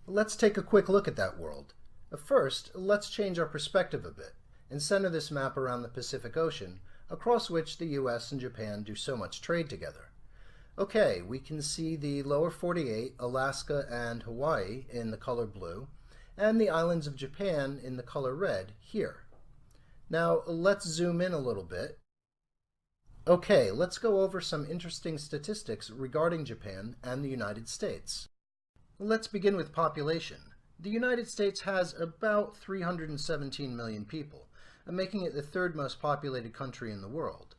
Let's take a quick look at that world. First, let's change our perspective a bit and center this map around the Pacific Ocean, across which the US and Japan do so much trade together. Okay, we can see the lower 48, Alaska and Hawaii in the color blue, and the islands of Japan in the color red here. Now, let's zoom in a little bit. Okay, let's go over some interesting statistics regarding Japan and the United States. Let's begin with population. The United States has about 317 million people, making it the third most populated country in the world.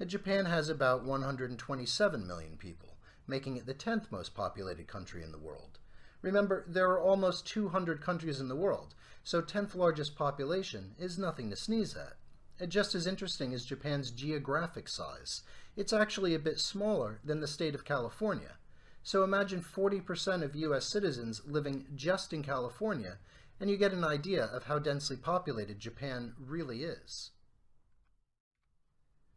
Japan has about 127 million people, making it the 10th most populated country in the world. Remember, there are almost 200 countries in the world, so 10th largest population is nothing to sneeze at. Just as interesting is Japan's geographic size. It's actually a bit smaller than the state of California. So imagine 40% of US citizens living just in California, and you get an idea of how densely populated Japan really is.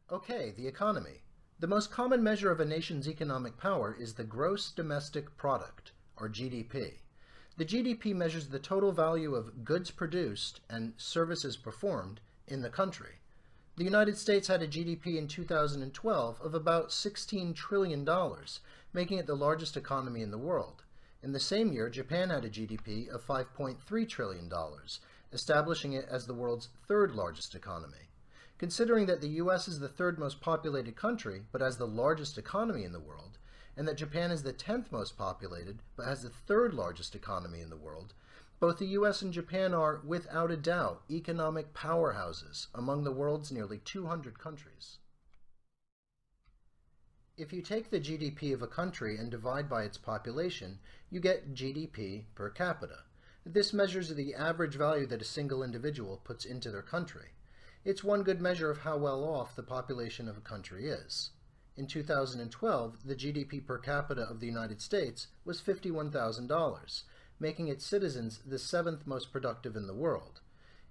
Okay, the economy. The most common measure of a nation's economic power is the gross domestic product, or GDP. The GDP measures the total value of goods produced and services performed in the country. The United States had a GDP in 2012 of about $16 trillion, making it the largest economy in the world. In the same year, Japan had a GDP of $5.3 trillion, establishing it as the world's third largest economy. Considering that the US is the third most populated country, but has the largest economy in the world, and that Japan is the 10th most populated, but has the third largest economy in the world, both the US and Japan are, without a doubt, economic powerhouses among the world's nearly 200 countries. If you take the GDP of a country and divide by its population, you get GDP per capita. This measures the average value that a single individual puts into their country. It's one good measure of how well off the population of a country is. In 2012, the GDP per capita of the United States was $51,000, making its citizens the 7th most productive in the world.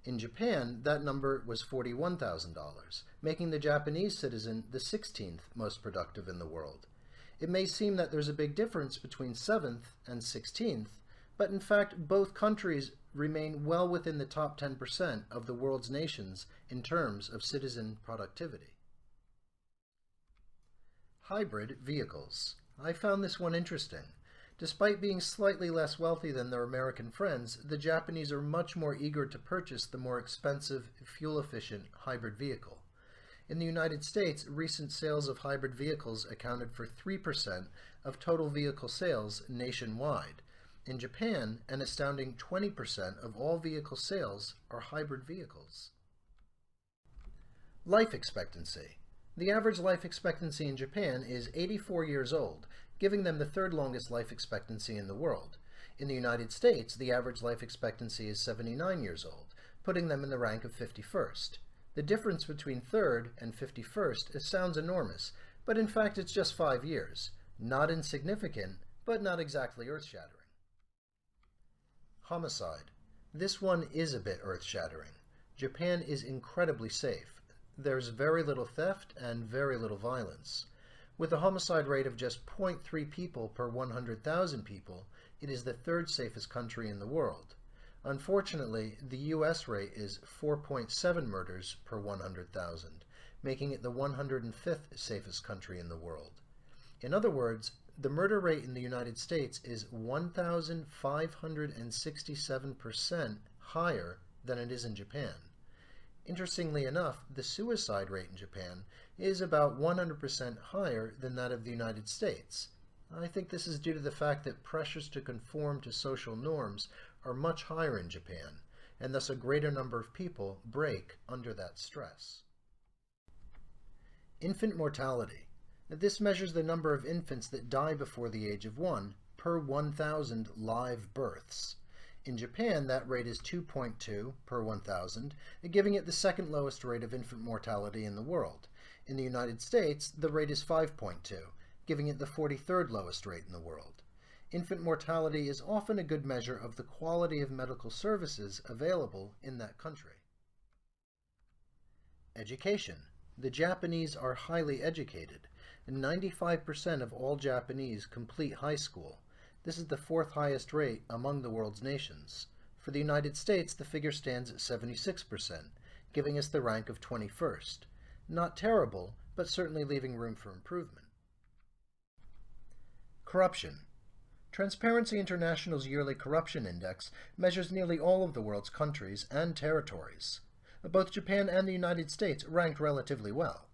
In Japan, that number was $41,000, making the Japanese citizen the 16th most productive in the world. It may seem that there's a big difference between 7th and 16th, but in fact both countries remain well within the top 10% of the world's nations in terms of citizen productivity. Hybrid vehicles. I found this one interesting. Despite being slightly less wealthy than their American friends, the Japanese are much more eager to purchase the more expensive, fuel-efficient hybrid vehicle. In the United States, recent sales of hybrid vehicles accounted for 3% of total vehicle sales nationwide. In Japan, an astounding 20% of all vehicle sales are hybrid vehicles. Life expectancy. The average life expectancy in Japan is 84 years old, giving them the third longest life expectancy in the world. In the United States, the average life expectancy is 79 years old, putting them in the rank of 51st. The difference between third and 51st sounds enormous, but in fact it's just 5 years. Not insignificant, but not exactly earth-shattering. Homicide. This one is a bit earth-shattering. Japan is incredibly safe. There's very little theft and very little violence. With a homicide rate of just 0.3 people per 100,000 people, it is the third safest country in the world. Unfortunately, the US rate is 4.7 murders per 100,000, making it the 105th safest country in the world. In other words, the murder rate in the United States is 1,567% higher than it is in Japan. Interestingly enough, the suicide rate in Japan is about 100% higher than that of the United States. I think this is due to the fact that pressures to conform to social norms are much higher in Japan, and thus a greater number of people break under that stress. Infant mortality. This measures the number of infants that die before the age of 1 per 1,000 live births. In Japan, that rate is 2.2 per 1,000, giving it the second lowest rate of infant mortality in the world. In the United States, the rate is 5.2, giving it the 43rd lowest rate in the world. Infant mortality is often a good measure of the quality of medical services available in that country. Education. The Japanese are highly educated. 95% of all Japanese complete high school. This is the fourth highest rate among the world's nations. For the United States, the figure stands at 76%, giving us the rank of 21st. Not terrible, but certainly leaving room for improvement. Corruption. Transparency International's yearly corruption index measures nearly all of the world's countries and territories. Both Japan and the United States ranked relatively well.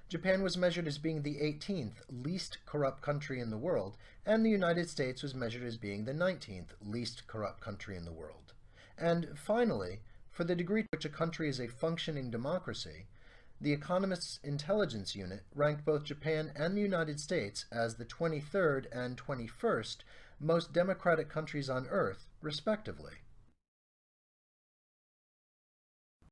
Japan was measured as being the 18th least corrupt country in the world, and the United States was measured as being the 19th least corrupt country in the world. And finally, for the degree to which a country is a functioning democracy, the Economist's Intelligence Unit ranked both Japan and the United States as the 23rd and 21st most democratic countries on Earth, respectively.